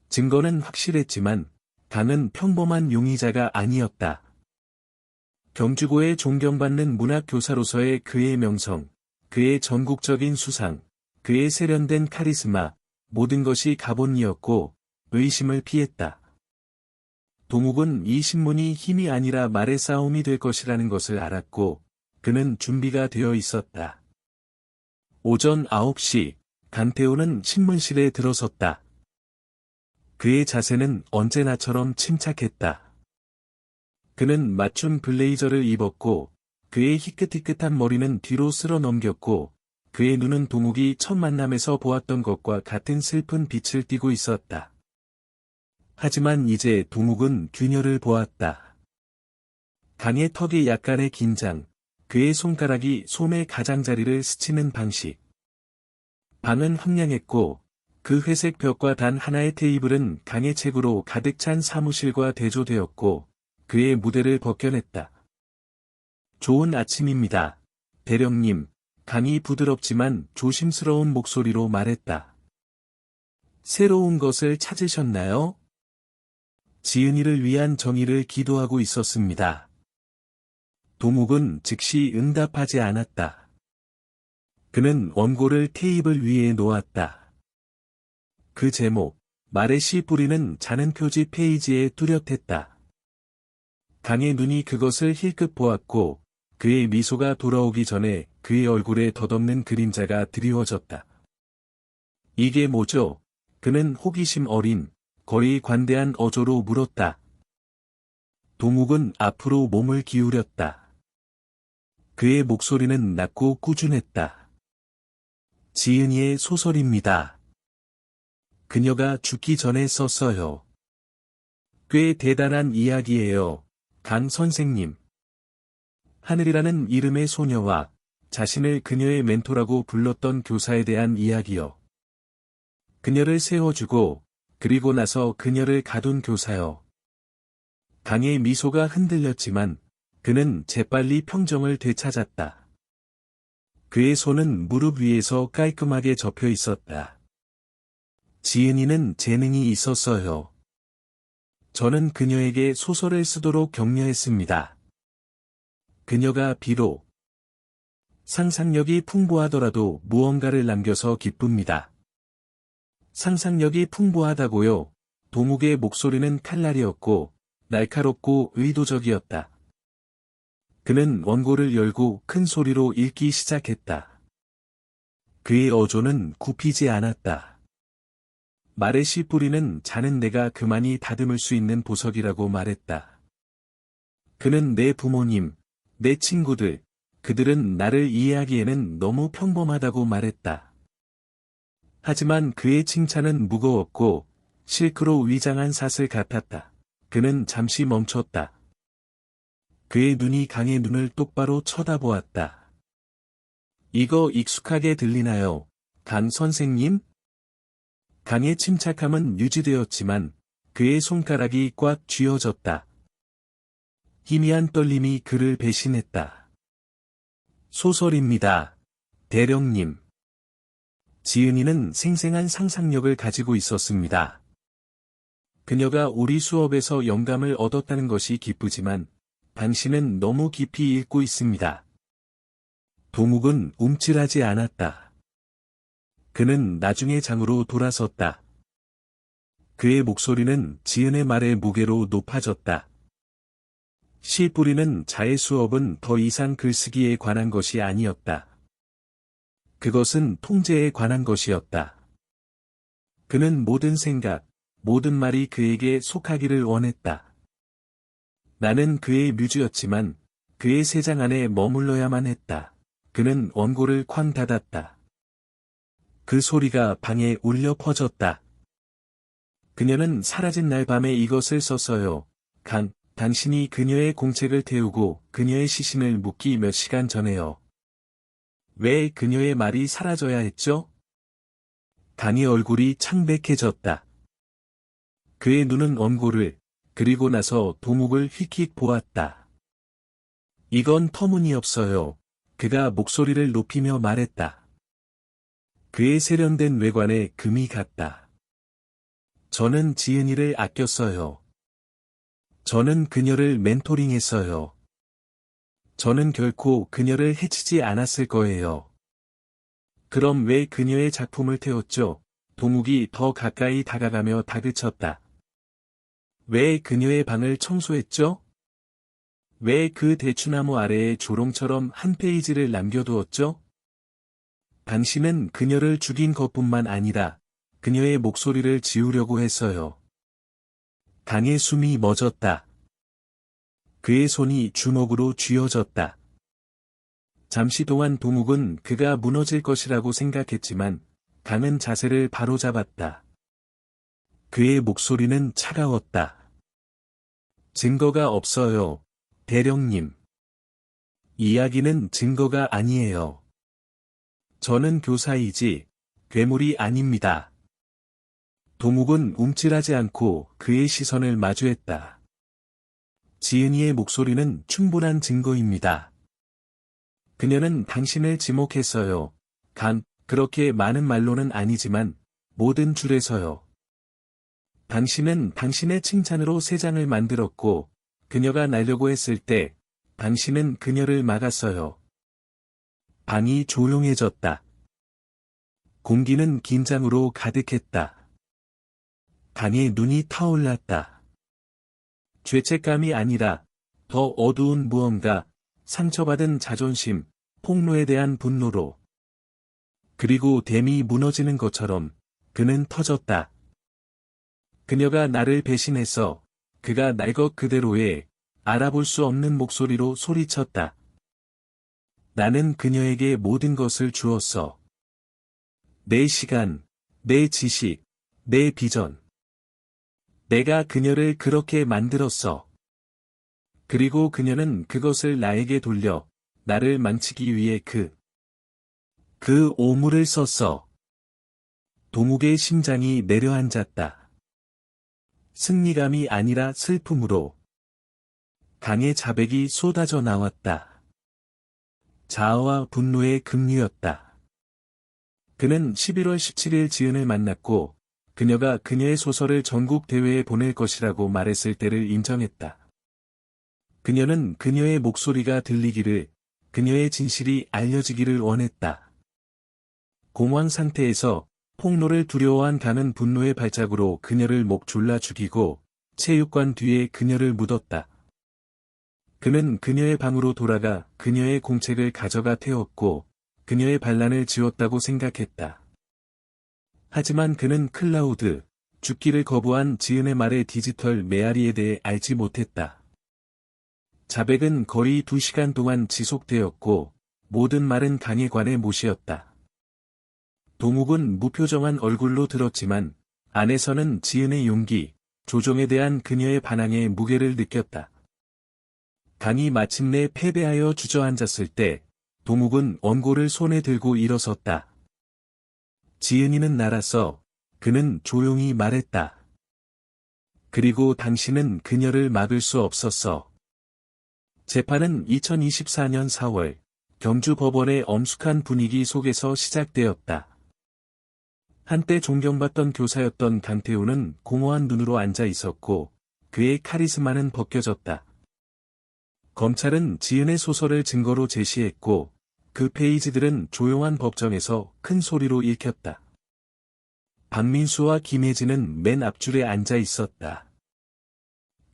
Speaker 1: 증거는 확실했지만, 강은 평범한 용의자가 아니었다. 경주고에 존경받는 문학교사로서의 그의 명성, 그의 전국적인 수상, 그의 세련된 카리스마, 모든 것이 가본이었고, 의심을 피했다. 동욱은 이 신문이 힘이 아니라 말의 싸움이 될 것이라는 것을 알았고, 그는 준비가 되어 있었다. 오전 9시, 강태우는 신문실에 들어섰다. 그의 자세는 언제나처럼 침착했다. 그는 맞춤 블레이저를 입었고, 그의 희끗희끗한 머리는 뒤로 쓸어 넘겼고, 그의 눈은 동욱이 첫 만남에서 보았던 것과 같은 슬픈 빛을 띠고 있었다. 하지만 이제 동욱은 균열을 보았다. 강의 턱이 약간의 긴장, 그의 손가락이 솜의 가장자리를 스치는 방식. 방은 황량했고, 그 회색 벽과 단 하나의 테이블은 강의 책으로 가득 찬 사무실과 대조되었고, 그의 무대를 벗겨냈다. 좋은 아침입니다. 대령님, 강이 부드럽지만 조심스러운 목소리로 말했다. 새로운 것을 찾으셨나요? 지은이를 위한 정의를 기도하고 있었습니다. 동욱은 즉시 응답하지 않았다. 그는 원고를 테이블 위에 놓았다. 그 제목, 말의 씨 뿌리는 자는 표지 페이지에 뚜렷했다. 강의 눈이 그것을 힐끗 보았고, 그의 미소가 돌아오기 전에 그의 얼굴에 덧없는 그림자가 드리워졌다. 이게 뭐죠? 그는 호기심 어린, 거의 관대한 어조로 물었다. 동욱은 앞으로 몸을 기울였다. 그의 목소리는 낮고 꾸준했다. 지은이의 소설입니다. 그녀가 죽기 전에 썼어요. 꽤 대단한 이야기예요. 강 선생님. 하늘이라는 이름의 소녀와 자신을 그녀의 멘토라고 불렀던 교사에 대한 이야기요. 그녀를 세워주고 그리고 나서 그녀를 가둔 교사요. 강의 미소가 흔들렸지만 그는 재빨리 평정을 되찾았다. 그의 손은 무릎 위에서 깔끔하게 접혀 있었다. 지은이는 재능이 있었어요. 저는 그녀에게 소설을 쓰도록 격려했습니다. 그녀가 비록 상상력이 풍부하더라도 무언가를 남겨서 기쁩니다. 상상력이 풍부하다고요. 동욱의 목소리는 칼날이었고 날카롭고 의도적이었다. 그는 원고를 열고 큰 소리로 읽기 시작했다. 그의 어조는 굽히지 않았다. 말의 씨 뿌리는 자는 내가 그만이 다듬을 수 있는 보석이라고 말했다. 그는 내 부모님, 내 친구들, 그들은 나를 이해하기에는 너무 평범하다고 말했다. 하지만 그의 칭찬은 무거웠고 실크로 위장한 사슬 같았다. 그는 잠시 멈췄다. 그의 눈이 강의 눈을 똑바로 쳐다보았다. 이거 익숙하게 들리나요, 강 선생님? 강의 침착함은 유지되었지만 그의 손가락이 꽉 쥐어졌다. 희미한 떨림이 그를 배신했다. 소설입니다. 대령님. 지은이는 생생한 상상력을 가지고 있었습니다. 그녀가 우리 수업에서 영감을 얻었다는 것이 기쁘지만 당신은 너무 깊이 읽고 있습니다. 동욱은 움찔하지 않았다. 그는 나중에 장으로 돌아섰다. 그의 목소리는 지은의 말의 무게로 높아졌다. 시 뿌리는 자의 수업은 더 이상 글쓰기에 관한 것이 아니었다. 그것은 통제에 관한 것이었다. 그는 모든 생각, 모든 말이 그에게 속하기를 원했다. 나는 그의 뮤즈였지만 그의 세장 안에 머물러야만 했다. 그는 원고를 쾅 닫았다. 그 소리가 방에 울려 퍼졌다. 그녀는 사라진 날 밤에 이것을 썼어요. 당신이 그녀의 공책을 태우고 그녀의 시신을 묻기 몇 시간 전에요. 왜 그녀의 말이 사라져야 했죠? 강의 얼굴이 창백해졌다. 그의 눈은 원고를, 그리고 나서 도묵을 휙휙 보았다. 이건 터무니없어요. 그가 목소리를 높이며 말했다. 그의 세련된 외관에 금이 갔다. 저는 지은이를 아꼈어요. 저는 그녀를 멘토링했어요. 저는 결코 그녀를 해치지 않았을 거예요. 그럼 왜 그녀의 작품을 태웠죠? 도묵이 더 가까이 다가가며 다그쳤다. 왜 그녀의 방을 청소했죠? 왜 그 대추나무 아래에 조롱처럼 한 페이지를 남겨두었죠? 당신은 그녀를 죽인 것뿐만 아니라 그녀의 목소리를 지우려고 했어요. 강의 숨이 멎었다. 그의 손이 주먹으로 쥐어졌다. 잠시 동안 도묵은 그가 무너질 것이라고 생각했지만 강은 자세를 바로잡았다. 그의 목소리는 차가웠다. 증거가 없어요, 대령님. 이야기는 증거가 아니에요. 저는 교사이지 괴물이 아닙니다. 도묵은 움찔하지 않고 그의 시선을 마주했다. 지은이의 목소리는 충분한 증거입니다. 그녀는 당신을 지목했어요. 그렇게 많은 말로는 아니지만 모든 줄에서요. 당신은 당신의 칭찬으로 세 장을 만들었고 그녀가 날려고 했을 때 당신은 그녀를 막았어요. 방이 조용해졌다. 공기는 긴장으로 가득했다. 강의 눈이 타올랐다. 죄책감이 아니라 더 어두운 무언가, 상처받은 자존심, 폭로에 대한 분노로. 그리고 댐이 무너지는 것처럼 그는 터졌다. 그녀가 나를 배신해서 그가 날 것 그대로의 알아볼 수 없는 목소리로 소리쳤다. 나는 그녀에게 모든 것을 주었어. 내 시간, 내 지식, 내 비전. 내가 그녀를 그렇게 만들었어. 그리고 그녀는 그것을 나에게 돌려 나를 망치기 위해 그 오물을 썼어. 도묵의 심장이 내려앉았다. 승리감이 아니라 슬픔으로. 강의 자백이 쏟아져 나왔다. 자아와 분노의 급류였다. 그는 11월 17일 지은을 만났고 그녀가 그녀의 소설을 전국 대회에 보낼 것이라고 말했을 때를 인정했다. 그녀는 그녀의 목소리가 들리기를, 그녀의 진실이 알려지기를 원했다. 공황 상태에서 폭로를 두려워한 강은 분노의 발작으로 그녀를 목 졸라 죽이고 체육관 뒤에 그녀를 묻었다. 그는 그녀의 방으로 돌아가 그녀의 공책을 가져가 태웠고 그녀의 반란을 지웠다고 생각했다. 하지만 그는 클라우드, 죽기를 거부한 지은의 말의 디지털 메아리에 대해 알지 못했다. 자백은 거의 2시간 동안 지속되었고 모든 말은 강에 관해 못이었다. 도묵은 무표정한 얼굴로 들었지만 안에서는 지은의 용기, 조종에 대한 그녀의 반항의 무게를 느꼈다. 강이 마침내 패배하여 주저앉았을 때 도묵은 원고를 손에 들고 일어섰다. 지은이는 날아서 그는 조용히 말했다. 그리고 당신은 그녀를 막을 수 없었어. 재판은 2024년 4월 경주 법원의 엄숙한 분위기 속에서 시작되었다. 한때 존경받던 교사였던 강태우는 공허한 눈으로 앉아 있었고 그의 카리스마는 벗겨졌다. 검찰은 지은의 소설을 증거로 제시했고 그 페이지들은 조용한 법정에서 큰 소리로 읽혔다. 박민수와 김혜진은 맨 앞줄에 앉아 있었다.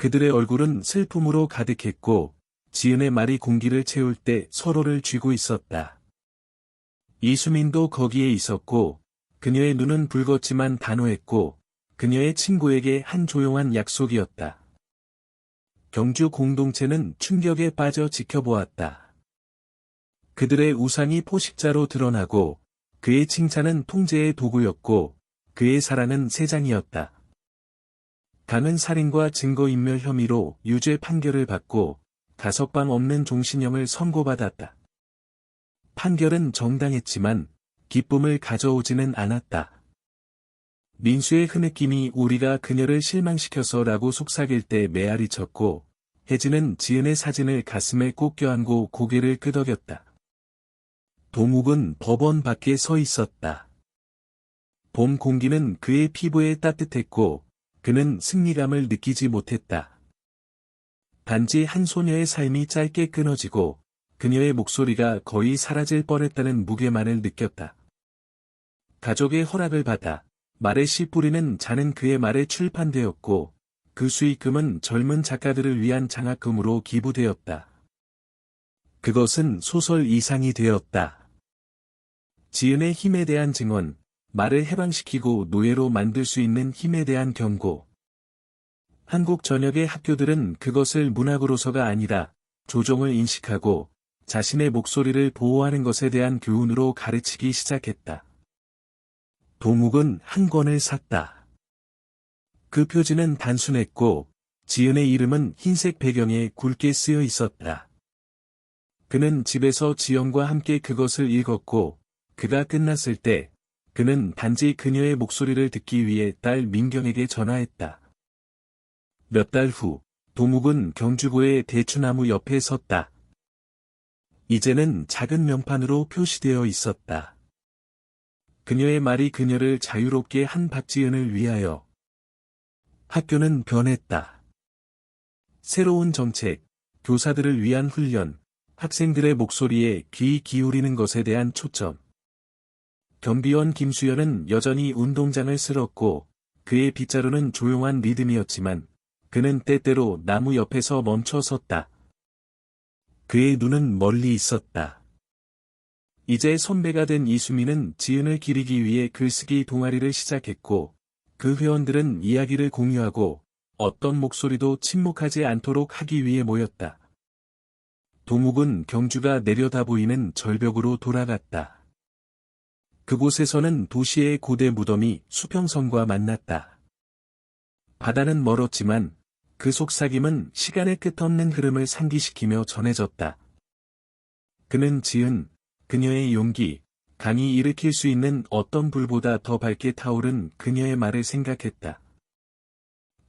Speaker 1: 그들의 얼굴은 슬픔으로 가득했고 지은의 말이 공기를 채울 때 서로를 쥐고 있었다. 이수민도 거기에 있었고 그녀의 눈은 붉었지만 단호했고 그녀의 친구에게 한 조용한 약속이었다. 경주 공동체는 충격에 빠져 지켜보았다. 그들의 우상이 포식자로 드러나고 그의 칭찬은 통제의 도구였고 그의 사랑은 세장이었다. 강은 살인과 증거인멸 혐의로 유죄 판결을 받고 가석방 없는 종신형을 선고받았다. 판결은 정당했지만 기쁨을 가져오지는 않았다. 민수의 흐느낌이 우리가 그녀를 실망시켜서라고 속삭일 때 메아리 쳤고 혜진은 지은의 사진을 가슴에 꼭 껴안고 고개를 끄덕였다. 동욱은 법원 밖에 서 있었다. 봄 공기는 그의 피부에 따뜻했고 그는 승리감을 느끼지 못했다. 단지 한 소녀의 삶이 짧게 끊어지고 그녀의 목소리가 거의 사라질 뻔했다는 무게만을 느꼈다. 가족의 허락을 받아 말의 씨 뿌리는 자는 그의 말에 출판되었고 그 수익금은 젊은 작가들을 위한 장학금으로 기부되었다. 그것은 소설 이상이 되었다. 지은의 힘에 대한 증언, 말을 해방시키고 노예로 만들 수 있는 힘에 대한 경고. 한국 전역의 학교들은 그것을 문학으로서가 아니라 조종을 인식하고 자신의 목소리를 보호하는 것에 대한 교훈으로 가르치기 시작했다. 동욱은 한 권을 샀다. 그 표지는 단순했고 지은의 이름은 흰색 배경에 굵게 쓰여 있었다. 그는 집에서 지영과 함께 그것을 읽었고 그가 끝났을 때 그는 단지 그녀의 목소리를 듣기 위해 딸 민경에게 전화했다. 몇 달 후, 동욱은 경주고의 대추나무 옆에 섰다. 이제는 작은 명판으로 표시되어 있었다. 그녀의 말이 그녀를 자유롭게 한 박지은을 위하여. 학교는 변했다. 새로운 정책, 교사들을 위한 훈련, 학생들의 목소리에 귀 기울이는 것에 대한 초점. 경비원 김수연은 여전히 운동장을 쓸었고 그의 빗자루는 조용한 리듬이었지만 그는 때때로 나무 옆에서 멈춰 섰다. 그의 눈은 멀리 있었다. 이제 선배가 된 이수민은 지은을 기리기 위해 글쓰기 동아리를 시작했고 그 회원들은 이야기를 공유하고 어떤 목소리도 침묵하지 않도록 하기 위해 모였다. 동욱은 경주가 내려다 보이는 절벽으로 돌아갔다. 그곳에서는 도시의 고대 무덤이 수평선과 만났다. 바다는 멀었지만 그 속삭임은 시간의 끝없는 흐름을 상기시키며 전해졌다. 그는 지은, 그녀의 용기, 강이 일으킬 수 있는 어떤 불보다 더 밝게 타오른 그녀의 말을 생각했다.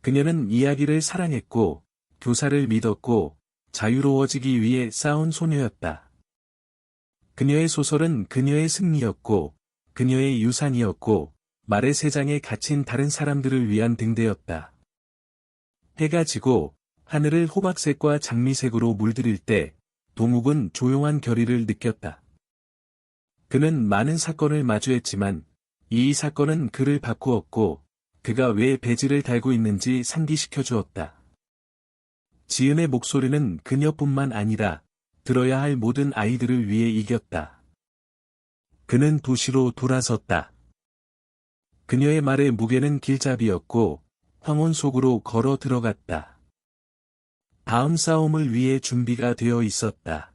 Speaker 1: 그녀는 이야기를 사랑했고, 교사를 믿었고, 자유로워지기 위해 싸운 소녀였다. 그녀의 소설은 그녀의 승리였고, 그녀의 유산이었고, 말의 세 장에 갇힌 다른 사람들을 위한 등대였다. 해가 지고, 하늘을 호박색과 장미색으로 물들일 때, 동욱은 조용한 결의를 느꼈다. 그는 많은 사건을 마주했지만, 이 사건은 그를 바꾸었고, 그가 왜 배지를 달고 있는지 상기시켜 주었다. 지은의 목소리는 그녀뿐만 아니라, 들어야 할 모든 아이들을 위해 이겼다. 그는 도시로 돌아섰다. 그녀의 말의 무게는 길잡이였고, 황혼 속으로 걸어 들어갔다. 다음 싸움을 위해 준비가 되어 있었다.